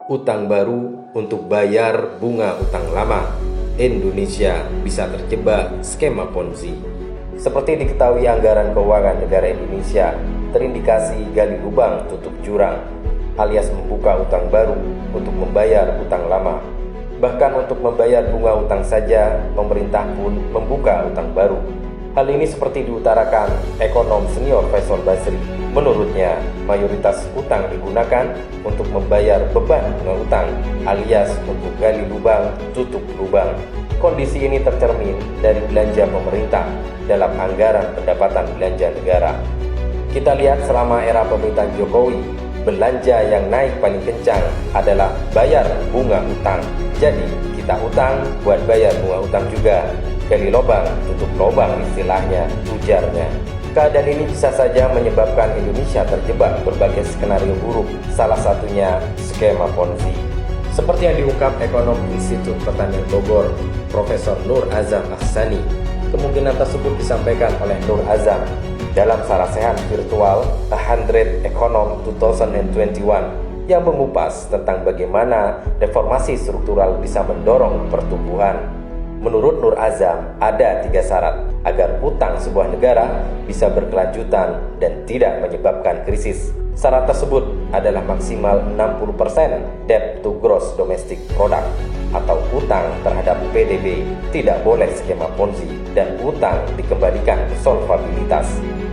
Utang baru untuk bayar bunga utang lama. Indonesia bisa terjebak skema Ponzi. Seperti diketahui, anggaran keuangan negara Indonesia terindikasi gali lubang tutup jurang, alias membuka utang baru untuk membayar utang lama. Bahkan untuk membayar bunga utang saja, pemerintah pun membuka utang baru. Hal ini seperti diutarakan ekonom senior Faisal Basri. Menurutnya, mayoritas utang digunakan untuk membayar beban bunga utang, alias untuk gali lubang tutup lubang. Kondisi ini tercermin dari belanja pemerintah dalam anggaran pendapatan belanja negara. Kita lihat selama era pemerintahan Jokowi, belanja yang naik paling kencang adalah bayar bunga utang. Jadi, kita utang buat bayar bunga utang juga. Gali lubang tutup lubang istilahnya, ujarnya. Keadaan ini bisa saja menyebabkan Indonesia terjebak berbagai skenario buruk, salah satunya skema Ponzi. Seperti yang diungkap ekonom Institut Pertanian Bogor, Profesor Nur Azam Ahsani. Kemungkinan tersebut disampaikan oleh Nur Azam dalam sarasehan virtual 100 Econom 2021 yang mengupas tentang bagaimana reformasi struktural bisa mendorong pertumbuhan. Menurut Nur Azam, ada 3 syarat agar utang sebuah negara bisa berkelanjutan dan tidak menyebabkan krisis. Syarat tersebut adalah maksimal 60% debt to gross domestic product atau utang terhadap PDB, tidak boleh skema Ponzi, dan utang dikembalikan ke solvabilitas.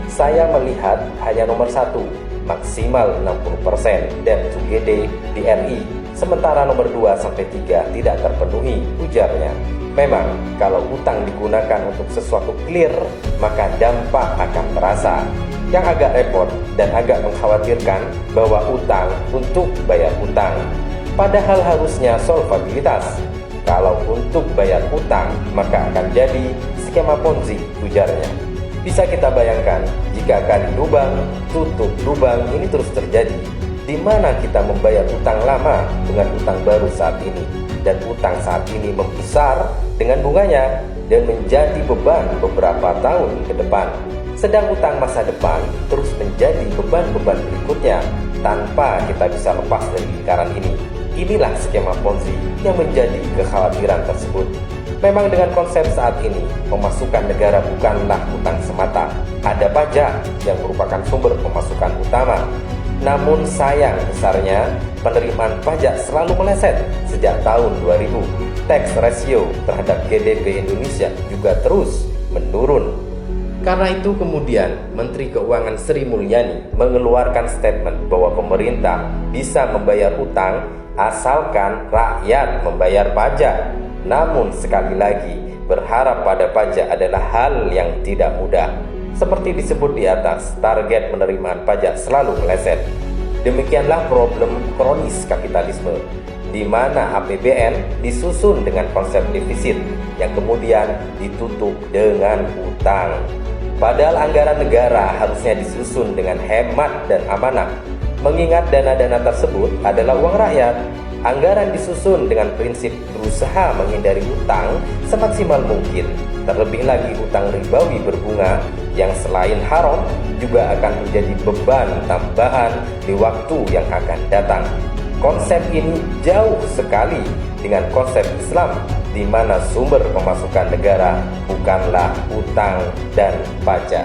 Saya melihat hanya nomor 1, maksimal 60% debt to GD di RI, sementara nomor 2 sampai 3 tidak terpenuhi, ujarnya. Memang, kalau utang digunakan untuk sesuatu clear, maka dampak akan terasa. Yang agak repot dan agak mengkhawatirkan bahwa utang untuk bayar utang, padahal harusnya solvabilitas. Kalau untuk bayar utang, maka akan jadi skema Ponzi, ujarnya. Bisa kita bayangkan jika gali lubang, tutup lubang ini terus terjadi, di mana kita membayar utang lama dengan utang baru saat ini, dan utang saat ini membesar dengan bunganya dan menjadi beban beberapa tahun ke depan. Sedang utang masa depan terus menjadi beban-beban berikutnya tanpa kita bisa lepas dari lingkaran ini. Inilah skema Ponzi yang menjadi kekhawatiran tersebut. Memang dengan konsep saat ini, pemasukan negara bukanlah utang semata. Ada pajak yang merupakan sumber pemasukan utama. Namun sayang besarnya, penerimaan pajak selalu meleset sejak tahun 2000. Tax ratio terhadap GDP Indonesia juga terus menurun. Karena itu kemudian Menteri Keuangan Sri Mulyani mengeluarkan statement bahwa pemerintah bisa membayar utang asalkan rakyat membayar pajak. Namun sekali lagi, berharap pada pajak adalah hal yang tidak mudah. Seperti disebut di atas, target penerimaan pajak selalu meleset. Demikianlah problem kronis kapitalisme, di mana APBN disusun dengan konsep defisit yang kemudian ditutup dengan utang. Padahal anggaran negara harusnya disusun dengan hemat dan amanah. Mengingat dana-dana tersebut adalah uang rakyat, anggaran disusun dengan prinsip berusaha menghindari utang semaksimal mungkin. Terlebih lagi utang ribawi berbunga yang selain haram juga akan menjadi beban tambahan di waktu yang akan datang. Konsep ini jauh sekali dengan konsep Islam, di mana sumber pemasukan negara bukanlah utang dan pajak.